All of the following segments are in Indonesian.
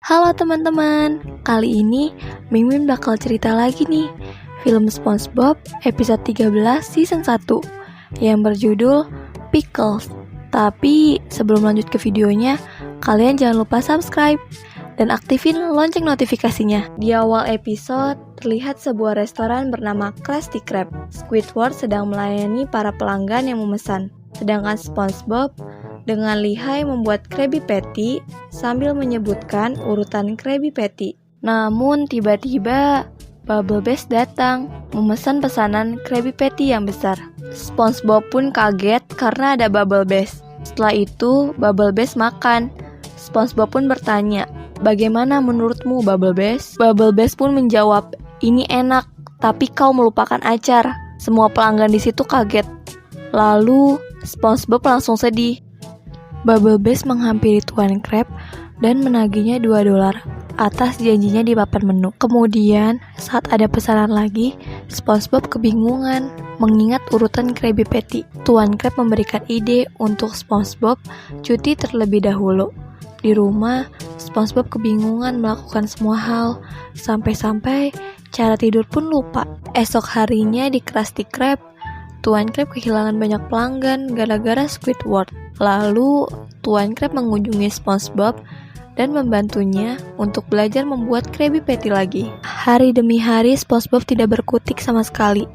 Halo teman-teman, kali ini Mimin bakal cerita lagi nih film SpongeBob episode 13 season 1 yang berjudul Pickles. Tapi sebelum lanjut ke videonya, kalian jangan lupa subscribe dan aktifin lonceng notifikasinya. Di awal episode, terlihat sebuah restoran bernama Krusty Krab. Squidward sedang melayani para pelanggan yang memesan, sedangkan SpongeBob dengan lihai membuat Krabby Patty sambil menyebutkan urutan Krabby Patty. Namun tiba-tiba Bubble Bass datang memesan pesanan Krabby Patty yang besar. SpongeBob pun kaget karena ada Bubble Bass. Setelah itu Bubble Bass makan. SpongeBob pun bertanya, "Bagaimana menurutmu Bubble Bass?" Bubble Bass pun menjawab, "Ini enak, tapi kau melupakan acar." Semua pelanggan di situ kaget. Lalu SpongeBob langsung sedih. Bubble Bass menghampiri Tuan Krab dan menagihnya $2 atas janjinya di papan menu. Kemudian, saat ada pesanan lagi, SpongeBob kebingungan mengingat urutan Krabby Patty. Tuan Krab memberikan ide untuk SpongeBob cuti terlebih dahulu. Di rumah, SpongeBob kebingungan melakukan semua hal, sampai-sampai cara tidur pun lupa. Esok harinya di Krusty Krab, Tuan Krab kehilangan banyak pelanggan gara-gara Squidward. Lalu, Tuan Krab mengunjungi SpongeBob dan membantunya untuk belajar membuat Krabby Patty lagi. Hari demi hari, SpongeBob tidak berkutik sama sekali.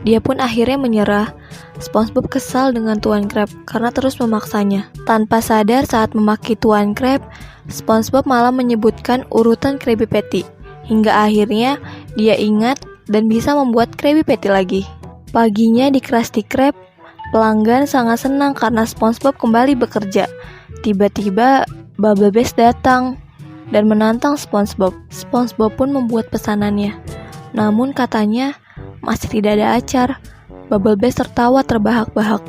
Dia pun akhirnya menyerah. SpongeBob kesal dengan Tuan Krab karena terus memaksanya. Tanpa sadar saat memaki Tuan Krab, SpongeBob malah menyebutkan urutan Krabby Patty. Hingga akhirnya dia ingat dan bisa membuat Krabby Patty lagi. Paginya di Krusty Krab, pelanggan sangat senang karena SpongeBob kembali bekerja. Tiba-tiba Bubble Bass datang dan menantang SpongeBob. SpongeBob pun membuat pesanannya. Namun katanya masih tidak ada acar. Bubble Bass tertawa terbahak-bahak.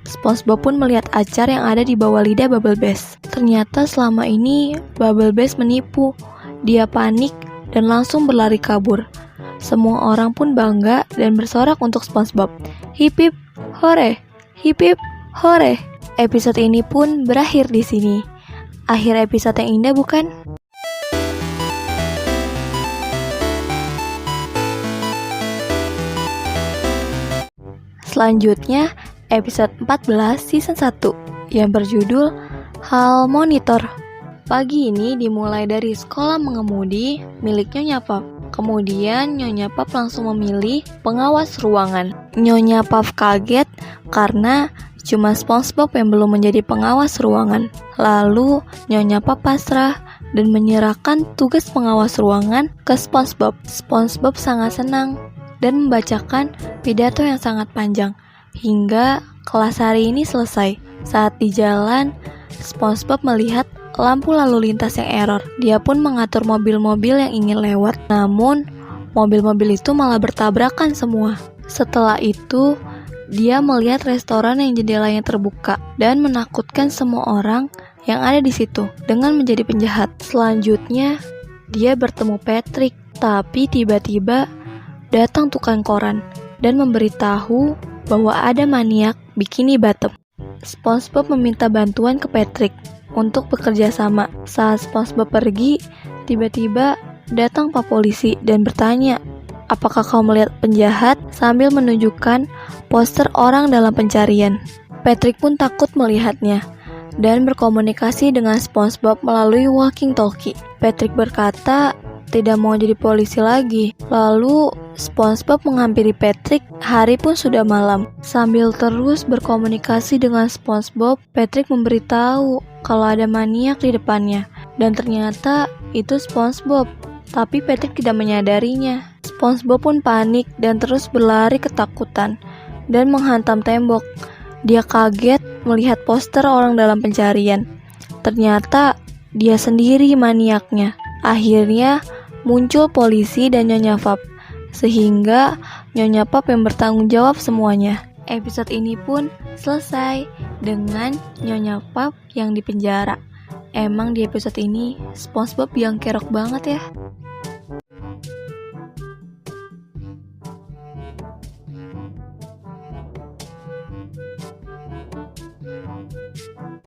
SpongeBob pun melihat acar yang ada di bawah lidah Bubble Bass. Ternyata selama ini Bubble Bass menipu. Dia panik dan langsung berlari kabur. Semua orang pun bangga dan bersorak untuk SpongeBob. Hip hip hore, hip hip hore. Episode ini pun berakhir di sini. Akhir episode yang indah bukan? Selanjutnya, episode 14 season 1 yang berjudul Hall Monitor. Pagi ini dimulai dari sekolah mengemudi milik Nyonya Puff. Kemudian Nyonya Puff langsung memilih pengawas ruangan. Nyonya Puff kaget karena cuma SpongeBob yang belum menjadi pengawas ruangan. Lalu Nyonya Puff pasrah dan menyerahkan tugas pengawas ruangan ke SpongeBob. SpongeBob sangat senang dan membacakan pidato yang sangat panjang hingga kelas hari ini selesai. Saat di jalan, SpongeBob melihat lampu lalu lintas yang error. Dia pun mengatur mobil-mobil yang ingin lewat, namun mobil-mobil itu malah bertabrakan semua. Setelah itu, dia melihat restoran yang jendelanya terbuka dan menakutkan semua orang yang ada di situ dengan menjadi penjahat. Selanjutnya, dia bertemu Patrick, tapi tiba-tiba datang tukang koran dan memberitahu bahwa ada maniak Bikini Bottom. SpongeBob meminta bantuan ke Patrick untuk bekerja sama. Saat SpongeBob pergi, tiba-tiba datang Pak Polisi dan bertanya, "Apakah kau melihat penjahat?" sambil menunjukkan poster orang dalam pencarian. Patrick pun takut melihatnya dan berkomunikasi dengan SpongeBob melalui walkie-talkie. Patrick berkata tidak mau jadi polisi lagi. Lalu SpongeBob menghampiri Patrick. Hari pun sudah malam. Sambil terus berkomunikasi dengan SpongeBob, Patrick memberitahu kalau ada maniak di depannya. Dan ternyata itu SpongeBob. Tapi Patrick tidak menyadarinya. SpongeBob pun panik dan terus berlari ketakutan dan menghantam tembok. Dia kaget melihat poster orang dalam pencarian. Ternyata dia sendiri maniaknya. Akhirnya muncul polisi dan Nyonya Puff, sehingga Nyonya Puff yang bertanggung jawab semuanya. Episode ini pun selesai dengan Nyonya Puff yang dipenjara. Emang di episode ini SpongeBob yang kerok banget ya.